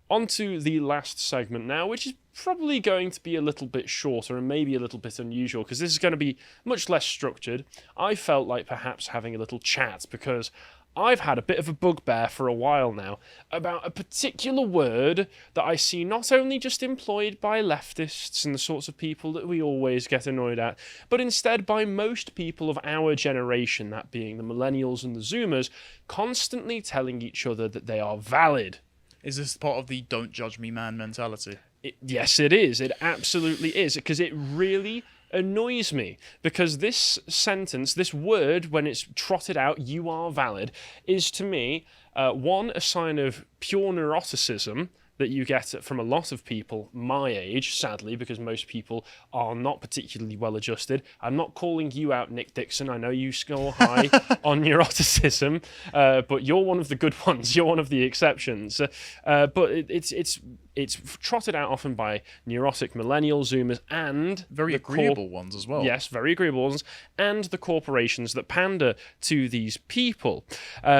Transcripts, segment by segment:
onto the last segment now, which is probably going to be a little bit shorter and maybe a little bit unusual because this is going to be much less structured. I felt like perhaps having a little chat because I've had a bit of a bugbear for a while now about a particular word that I see not only just employed by leftists and the sorts of people that we always get annoyed at, but instead by most people of our generation, that being the millennials and the zoomers, constantly telling each other that they are valid. Is this part of the don't judge me man mentality? Yes, it is. It absolutely is, because it really annoys me, because this sentence, this word, when it's trotted out, you are valid, is to me, one, a sign of pure neuroticism that you get from a lot of people my age, sadly, because most people are not particularly well adjusted. I'm not calling you out, Nick Dixon. I know you score high on neuroticism, but you're one of the good ones. You're one of the exceptions. But it's trotted out often by neurotic millennial zoomers and very agreeable ones as well. Yes, very agreeable ones, and the corporations that pander to these people.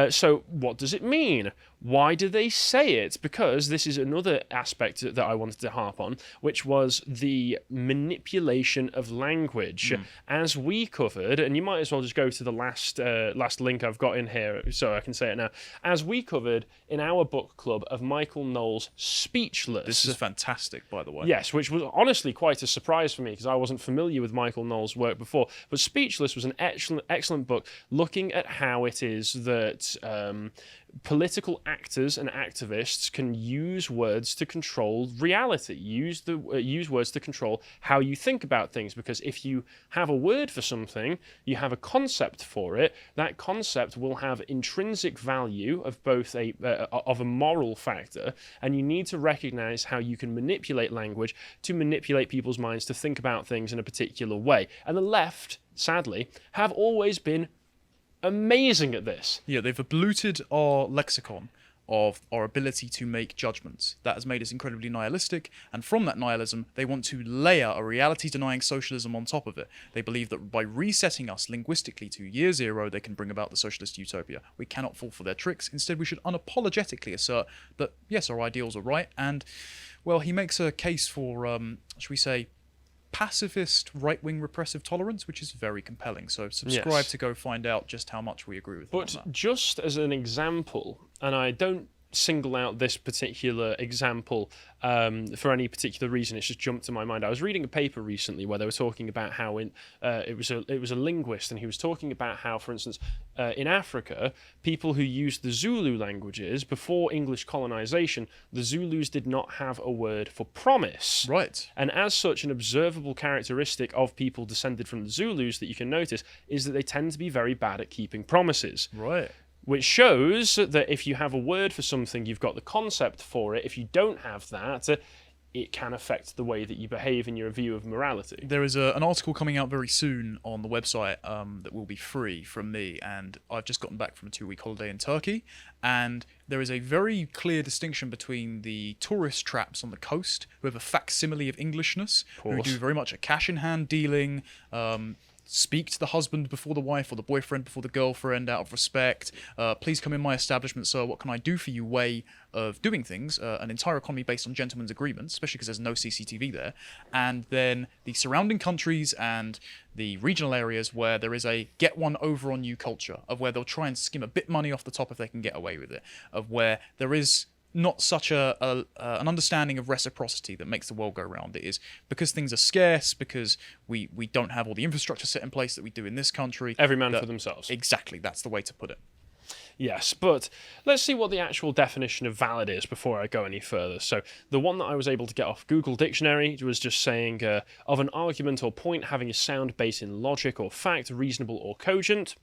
So what does it mean? Why do they say it? Because this is another aspect that I wanted to harp on, which was the manipulation of language. As we covered, and you might as well just go to the last link I've got in here so I can say it now. As we covered in our book club of Michael Knowles' Speechless. This is fantastic, by the way. Yes, which was honestly quite a surprise for me because I wasn't familiar with Michael Knowles' work before. But Speechless was an excellent book looking at how it is that political actors and activists can use words to control reality, use words to control how you think about things, because if you have a word for something, you have a concept for it, that concept will have intrinsic value of both of a moral factor, and you need to recognize how you can manipulate language to manipulate people's minds to think about things in a particular way. And the left, sadly, have always been amazing at this. Yeah, they've polluted our lexicon of our ability to make judgments. That has made us incredibly nihilistic, and from that nihilism, they want to layer a reality-denying socialism on top of it. They believe that by resetting us linguistically to year zero, they can bring about the socialist utopia. We cannot fall for their tricks. Instead, we should unapologetically assert that, yes, our ideals are right, and, well, he makes a case for, should we say, pacifist right-wing repressive tolerance, which is very compelling. So subscribe to go find out just how much we agree with him on that. Just as an example, and I don't single out this particular example for any particular reason, it's just jumped to my mind. I was reading a paper recently where they were talking about how it was a linguist, and he was talking about how, for instance, in Africa, people who used the Zulu languages before English colonization, the Zulus did not have a word for promise. Right. And as such, an observable characteristic of people descended from the Zulus that you can notice is that they tend to be very bad at keeping promises. Right. Which shows that if you have a word for something, you've got the concept for it. If you don't have that, it can affect the way that you behave in your view of morality. There is an article coming out very soon on the website that will be free from me, and I've just gotten back from a 2-week holiday in Turkey, and there is a very clear distinction between the tourist traps on the coast, who have a facsimile of Englishness, who do very much a cash-in-hand dealing, speak to the husband before the wife or the boyfriend before the girlfriend out of respect. Please come in my establishment, sir. What can I do for you? Way of doing things. An entire economy based on gentlemen's agreements, especially because there's no CCTV there. And then the surrounding countries and the regional areas where there is a get one over on you culture, of where they'll try and skim a bit money off the top if they can get away with it, of where there is not such an understanding of reciprocity that makes the world go round. It is because things are scarce, because we don't have all the infrastructure set in place that we do in this country. Every man for themselves. Exactly, that's the way to put it. Yes, but let's see what the actual definition of valid is before I go any further. So the one that I was able to get off Google Dictionary was just saying of an argument or point having a sound base in logic or fact, reasonable or cogent,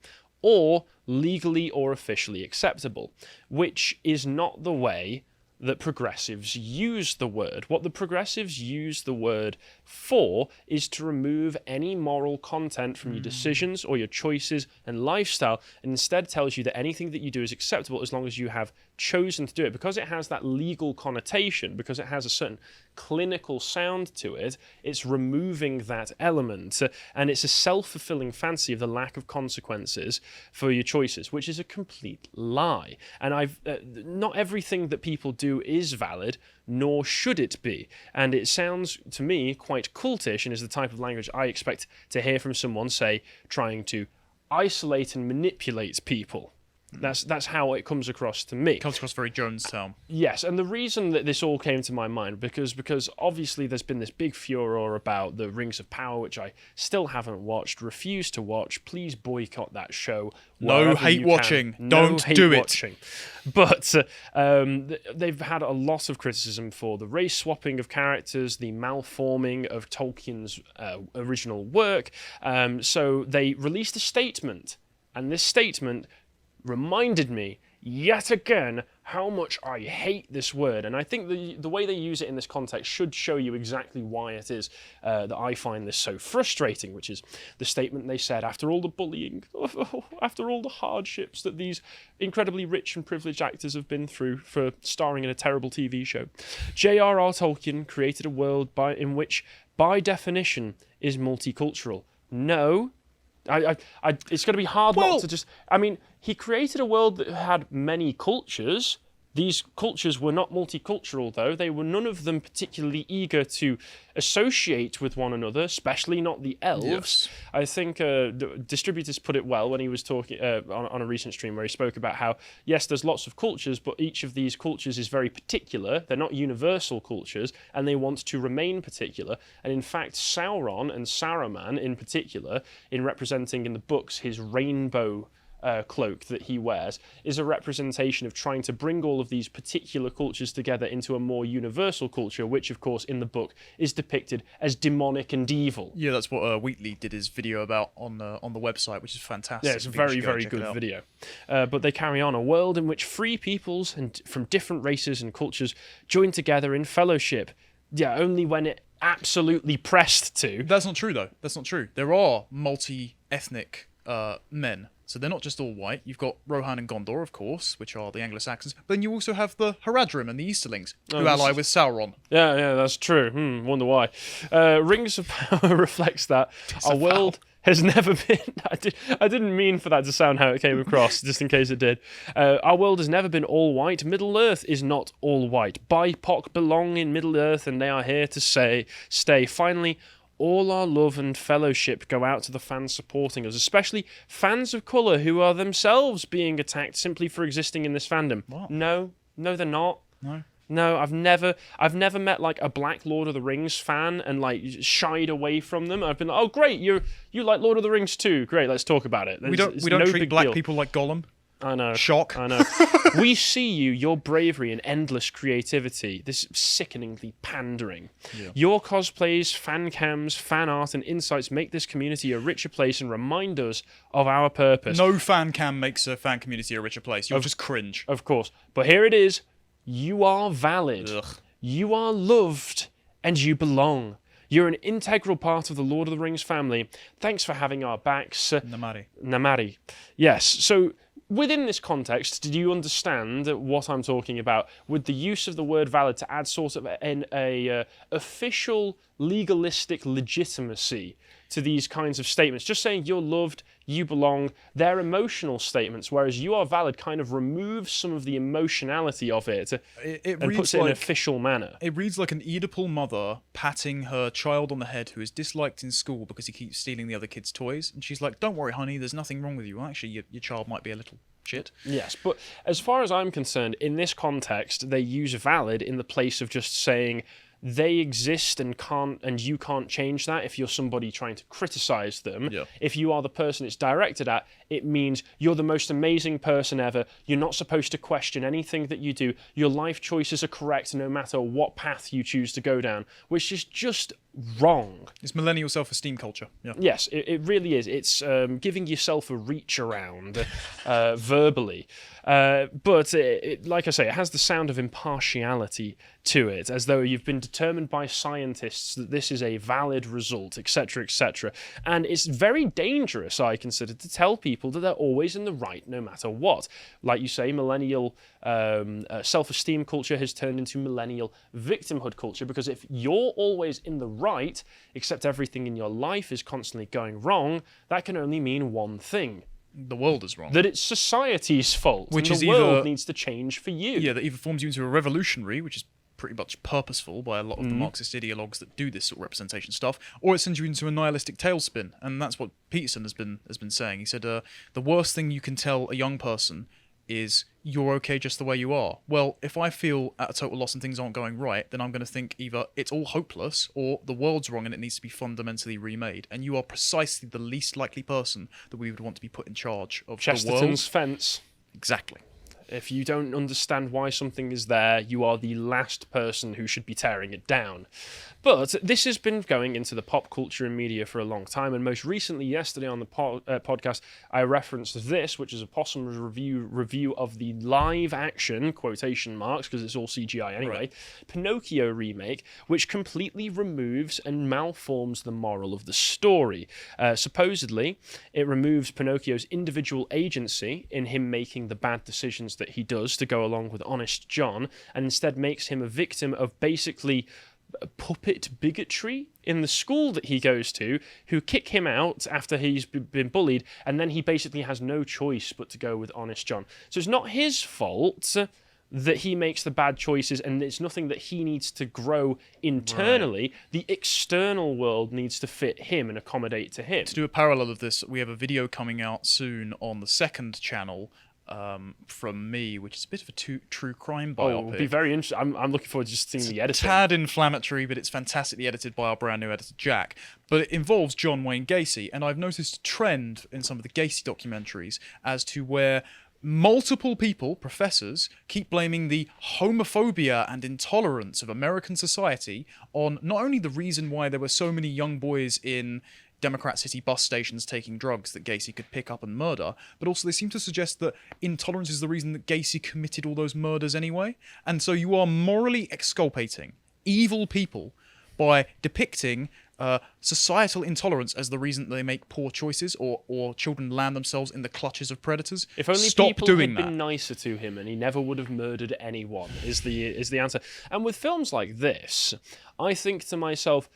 or legally or officially acceptable, which is not the way that progressives use the word. What the progressives use the word for is to remove any moral content from your decisions or your choices and lifestyle, and instead tells you that anything that you do is acceptable as long as you have chosen to do it. Because it has that legal connotation, because it has a certain clinical sound to it, it's removing that element. And it's a self-fulfilling fantasy of the lack of consequences for your choices, which is a complete lie. And not everything that people do is valid, nor should it be. And it sounds to me quite cultish, and is the type of language I expect to hear from someone, say, trying to isolate and manipulate people. That's how it comes across to me. It comes across very Jonestown. Yes, and the reason that this all came to my mind, because obviously there's been this big furor about the Rings of Power, which I still haven't watched, refuse to watch. Please boycott that show. No hate watching. Don't do it. But they've had a lot of criticism for the race swapping of characters, the malforming of Tolkien's original work. So they released a statement, and this statement reminded me yet again how much I hate this word. And I think the way they use it in this context should show you exactly why it is that I find this so frustrating, which is the statement they said after all the bullying, after all the hardships that these incredibly rich and privileged actors have been through for starring in a terrible TV show. J.R.R. Tolkien created a world in which, by definition, is multicultural. No. It's going to be hard not to just... I mean, he created a world that had many cultures. These cultures were not multicultural, though. They were none of them particularly eager to associate with one another, especially not the elves. Yes. I think Distributors put it well when he was talking on a recent stream where he spoke about how, yes, there's lots of cultures, but each of these cultures is very particular. They're not universal cultures, and they want to remain particular. And in fact, Sauron and Saruman in particular, in representing in the books his rainbow cloak that he wears, is a representation of trying to bring all of these particular cultures together into a more universal culture, which of course in the book is depicted as demonic and evil. Yeah, that's what Wheatley did his video about on the website, which is fantastic. Yeah, it's a very, very good video. But they carry on: a world in which free peoples and from different races and cultures join together in fellowship. Yeah, only when it absolutely pressed to. That's not true, though. That's not true. There are multi-ethnic men. So they're not just all white. You've got Rohan and Gondor, of course, which are the Anglo-Saxons. But then you also have the Haradrim and the Easterlings, who ally with Sauron. Yeah, that's true. Wonder why. Rings of Power reflects that. Our world has never been... I didn't mean for that to sound how it came across, just in case it did. Our world has never been all white. Middle-earth is not all white. BIPOC belong in Middle-earth, and they are here to stay. Finally, all our love and fellowship go out to the fans supporting us, especially fans of colour who are themselves being attacked simply for existing in this fandom. What? No, they're not. No, I've never met like a black Lord of the Rings fan and like shied away from them. I've been like, oh great, you like Lord of the Rings too. Great, let's talk about it. We don't treat black people like Gollum. I know. Shock. I know. We see your bravery and endless creativity, this sickeningly pandering. Yeah. Your cosplays, fan cams, fan art, and insights make this community a richer place and remind us of our purpose. No fan cam makes a fan community a richer place. You'll just cringe. Of course. But here it is. You are valid. Ugh. You are loved. And you belong. You're an integral part of the Lord of the Rings family. Thanks for having our backs. Namari. Yes. So... within this context, did you understand what I'm talking about with the use of the word valid to add sort of an official legalistic legitimacy to these kinds of statements? Just saying you're loved, you belong, they're emotional statements, whereas you are valid kind of removes some of the emotionality of it and puts it in an official manner. It reads like an Oedipal mother patting her child on the head who is disliked in school because he keeps stealing the other kids' toys. And she's like, don't worry, honey, there's nothing wrong with you. Well, actually, your child might be a little shit. Yes, but as far as I'm concerned, in this context, they use valid in the place of just saying they exist and you can't change that if you're somebody trying to criticize them. Yeah. If you are the person it's directed at, it means you're the most amazing person ever. You're not supposed to question anything that you do. Your life choices are correct no matter what path you choose to go down, which is just wrong. It's millennial self-esteem culture. Yeah. Yes, it really is. It's giving yourself a reach around verbally. But like I say, it has the sound of impartiality to it, as though you've been determined by scientists that this is a valid result, etc., etc. And it's very dangerous, I consider, to tell people that they're always in the right no matter what. Like you say, millennial self-esteem culture has turned into millennial victimhood culture, because if you're always in the right, except everything in your life is constantly going wrong, that can only mean one thing. The world is wrong. That it's society's fault, Which and is the world either- needs to change for you. Yeah, that either forms you into a revolutionary, which is pretty much purposeful by a lot of the Marxist ideologues that do this sort of representation stuff, or it sends you into a nihilistic tailspin. And that's what Peterson has been saying. He said the worst thing you can tell a young person is you're okay just the way you are. Well, if I feel at a total loss and things aren't going right, then I'm going to think either it's all hopeless or the world's wrong and it needs to be fundamentally remade. And you are precisely the least likely person that we would want to be put in charge of the world. Chesterton's fence. Exactly. If you don't understand why something is there, you are the last person who should be tearing it down. But this has been going into the pop culture and media for a long time, and most recently, yesterday on the podcast, I referenced this, which is a possum review of the live-action, quotation marks, because it's all CGI anyway, Right. Pinocchio remake, which completely removes and malforms the moral of the story. Supposedly, it removes Pinocchio's individual agency in him making the bad decisions that he does to go along with Honest John, and instead makes him a victim of basically puppet bigotry in the school that he goes to, who kick him out after he's been bullied, and then he basically has no choice but to go with Honest John. So it's not his fault that he makes the bad choices, and it's nothing that he needs to grow internally. Right. The external world needs to fit him and accommodate to him. To do a parallel of this, we have a video coming out soon on the second channel from me, which is a bit of a true crime biopic. Oh, it'll be very interesting. I'm looking forward to just seeing the editing. Tad inflammatory, but it's fantastically edited by our brand new editor, Jack. But it involves John Wayne Gacy, and I've noticed a trend in some of the Gacy documentaries as to where multiple people, professors, keep blaming the homophobia and intolerance of American society on not only the reason why there were so many young boys in Democrat City bus stations taking drugs that Gacy could pick up and murder, but also they seem to suggest that intolerance is the reason that Gacy committed all those murders anyway. And so you are morally exculpating evil people by depicting societal intolerance as the reason that they make poor choices or children land themselves in the clutches of predators. If only Stop people doing had been nicer to him and he never would have murdered anyone, is the answer. And with films like this, I think to myself,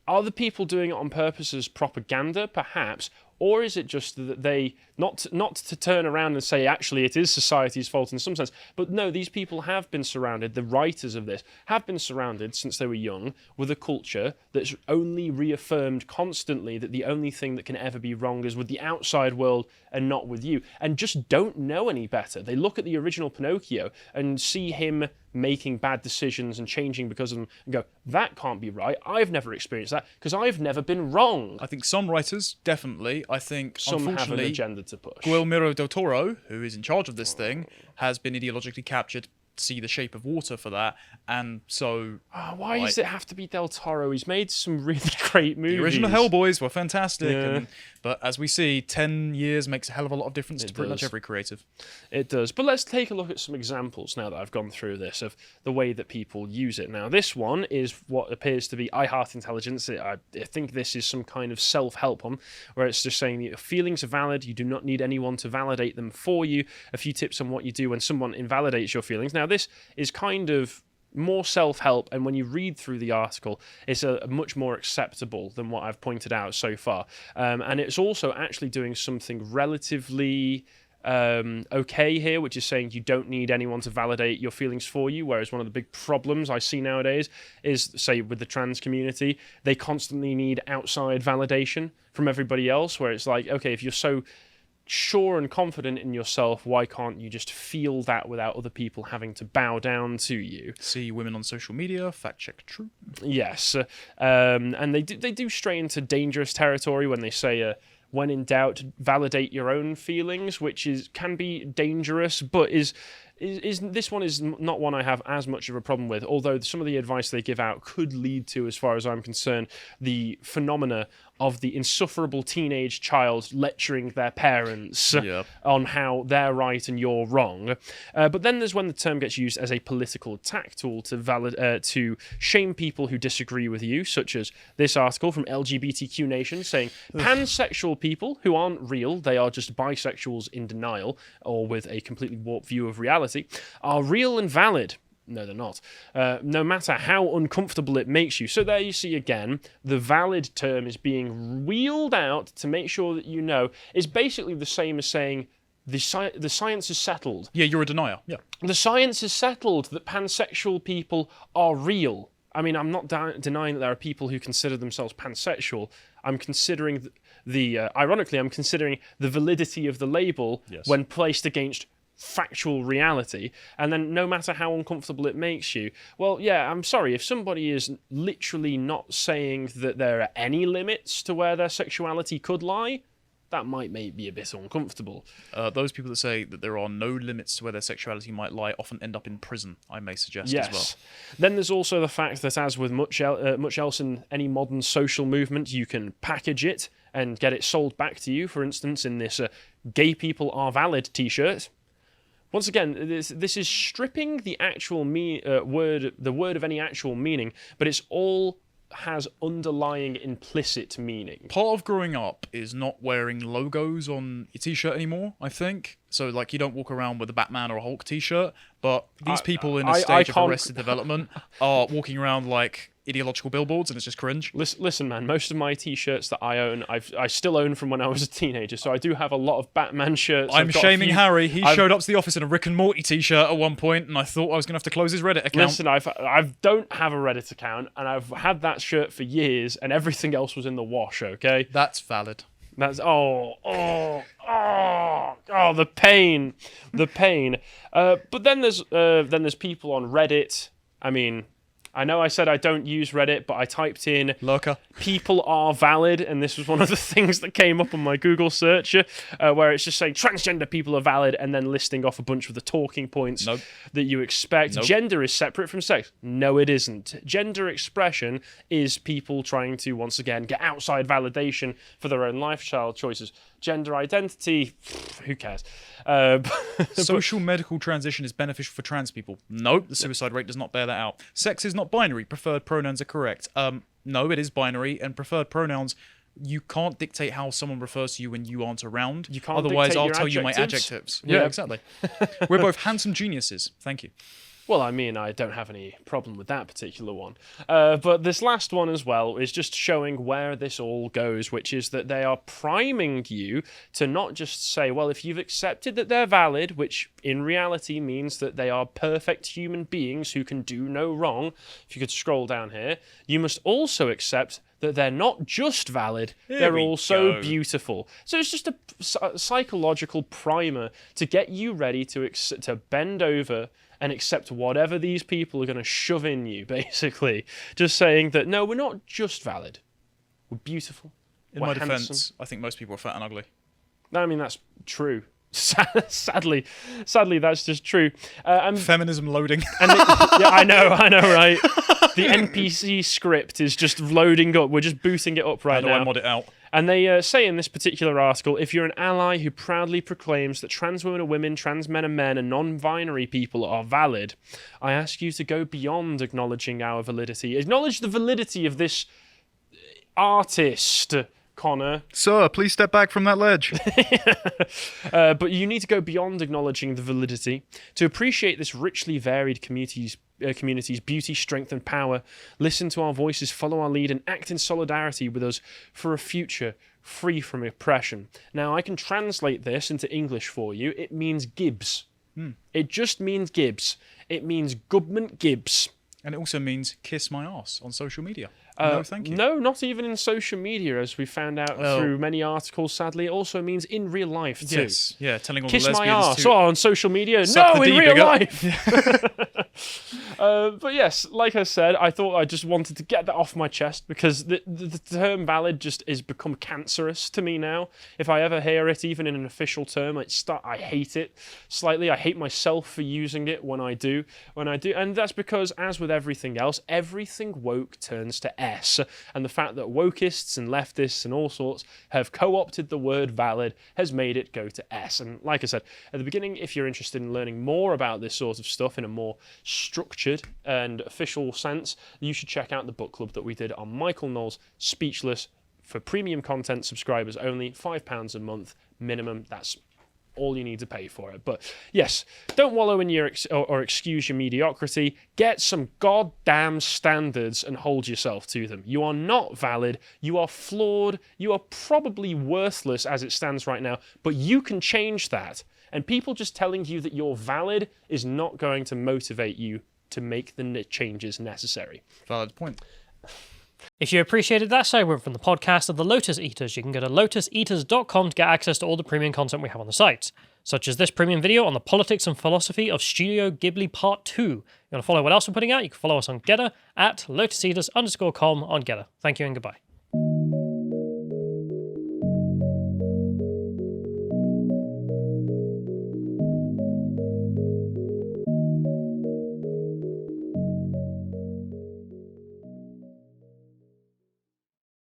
are the people doing it on purpose as propaganda, perhaps? Or is it just that they, not to turn around and say, actually, it is society's fault in some sense, but no, these people have been surrounded, the writers of this, have been surrounded since they were young with a culture that's only reaffirmed constantly that the only thing that can ever be wrong is with the outside world and not with you, and just don't know any better. They look at the original Pinocchio and see him making bad decisions and changing because of them and go, that can't be right. I've never experienced that because I've never been wrong. I think some writers, definitely. I think, some have an unfortunately, agenda to push. Guillermo del Toro, who is in charge of this thing, has been ideologically captured. See The Shape of Water for that, and so why does it have to be Del Toro? He's made some really great movies. The original Hellboys were fantastic, Yeah. but as we see, 10 years makes a hell of a lot of difference to pretty much every creative. It does. But let's take a look at some examples now that I've gone through this of the way that people use it. Now, this one is what appears to be I Heart Intelligence. I think this is some kind of self-help one, where it's just saying that your feelings are valid, you do not need anyone to validate them for you. A few tips on what you do when someone invalidates your feelings. Now, this is kind of more self-help, and when you read through the article, it's a much more acceptable than what I've pointed out so far. And it's also actually doing something relatively okay here, which is saying you don't need anyone to validate your feelings for you, whereas one of the big problems I see nowadays is, say, with the trans community, they constantly need outside validation from everybody else, where it's like, okay, if you're so sure and confident in yourself, why can't you just feel that without other people having to bow down to you? See women on social media, fact check true. Yes, and they do stray into dangerous territory when they say, when in doubt, validate your own feelings, which can be dangerous, but is this one is not one I have as much of a problem with, although some of the advice they give out could lead to, as far as I'm concerned, the phenomena of the insufferable teenage child lecturing their parents Yeah. on how they're right and you're wrong. But then there's when the term gets used as a political attack tool to shame people who disagree with you, such as this article from LGBTQ Nation saying pansexual people who aren't real, they are just bisexuals in denial or with a completely warped view of reality, are real and valid. No, they're not. No matter how uncomfortable it makes you. So there you see again, the valid term is being wheeled out to make sure that you know. It's basically the same as saying the science is settled. Yeah, you're a denier. Yeah. The science is settled that pansexual people are real. I mean, I'm not denying that there are people who consider themselves pansexual. I'm considering ironically, I'm considering the validity of the label when placed against factual reality, and then no matter how uncomfortable it makes you, well, yeah, I'm sorry, if somebody is literally not saying that there are any limits to where their sexuality could lie, that might make me a bit uncomfortable. Those people that say that there are no limits to where their sexuality might lie often end up in prison, I may suggest as well. Then there's also the fact that, as with much else in any modern social movement, you can package it and get it sold back to you, for instance, in this gay people are valid t-shirt. Once again, this is stripping the actual word of any actual meaning, but it's all has underlying implicit meaning. Part of growing up is not wearing logos on your t-shirt anymore, I think. So, like, you don't walk around with a Batman or a Hulk t-shirt, but these people in a stage of arrested development are walking around like ideological billboards, and it's just cringe. Listen, man, most of my t-shirts that I own, I still own from when I was a teenager, so I do have a lot of Batman shirts. I'm shaming Harry. He showed up to the office in a Rick and Morty t-shirt at one point, and I thought I was going to have to close his Reddit account. Listen, I don't have a Reddit account, and I've had that shirt for years, and everything else was in the wash, okay? That's valid. That's the pain, but then there's people on Reddit. I mean, I know I said I don't use Reddit, but I typed in Lurker. People are valid, and this was one of the things that came up on my Google search, where it's just saying transgender people are valid, and then listing off a bunch of the talking points that you expect. Gender is separate from sex. No, it isn't. Gender expression is people trying to, once again, get outside validation for their own lifestyle choices. Gender identity, who cares? Social medical transition is beneficial for trans people. Nope, the suicide rate does not bear that out. Sex is not binary. Preferred pronouns are correct. No, it is binary, and preferred pronouns, you can't dictate how someone refers to you when you aren't around. You can't Otherwise, I'll tell adjectives. you my adjectives. Yeah, exactly. We're both handsome geniuses. Thank you. Well, I mean, I don't have any problem with that particular one. But this last one as well is just showing where this all goes, which is that they are priming you to not just say, well, if you've accepted that they're valid, which in reality means that they are perfect human beings who can do no wrong, if you could scroll down here, you must also accept that they're not just valid, they're also beautiful. So it's just a psychological primer to get you ready to bend over and accept whatever these people are going to shove in you, basically. Just saying that, no, we're not just valid. We're beautiful. In my defense, I think most people are fat and ugly. No, I mean, that's true. Sadly, that's just true. Feminism loading. Yeah, I know, right? The NPC script is just loading up. We're just booting it up right now. How do I mod it out? And they say in this particular article, if you're an ally who proudly proclaims that trans women are women, trans men are men, and non-binary people are valid, I ask you to go beyond acknowledging our validity. Acknowledge the validity of this artist, Connor. Sir, please step back from that ledge. But you need to go beyond acknowledging the validity to appreciate this richly varied community's beauty, strength, and power. Listen to our voices, follow our lead, and act in solidarity with us for a future free from oppression. Now, I can translate this into English for you. It means Gibbs. It just means Gibbs. It means Government Gibbs. And it also means kiss my ass on social media. No, thank you. No, not even in social media, as we found out through many articles, sadly. It also means in real life, too. Yes, yeah, telling all kiss the lesbians my ass. to... on social media. Suck no, the in real D-bigger. life. But yes, like I said, I thought I just wanted to get that off my chest because the term valid just has become cancerous to me now. If I ever hear it, even in an official term, I hate it slightly. I hate myself for using it when I do. And that's because, as with everything else, everything woke turns to S. And the fact that wokeists and leftists and all sorts have co-opted the word valid has made it go to S. And like I said at the beginning, if you're interested in learning more about this sort of stuff in a more structured and official sense, you should check out the book club that we did on Michael Knowles' Speechless for premium content subscribers only, £5 a month minimum. That's all you need to pay for it. But yes, don't wallow in your or excuse your mediocrity. Get some goddamn standards and hold yourself to them. You are not valid. You are flawed. You are probably worthless as it stands right now, but you can change that. And people just telling you that you're valid is not going to motivate you to make the changes necessary. Valid point. If you appreciated that segment from the podcast of the Lotus Eaters, you can go to lotuseaters.com to get access to all the premium content we have on the site, such as this premium video on the politics and philosophy of Studio Ghibli Part 2. You want to follow what else we're putting out? You can follow us on Getter at lotuseaters_com on Getter. Thank you and goodbye.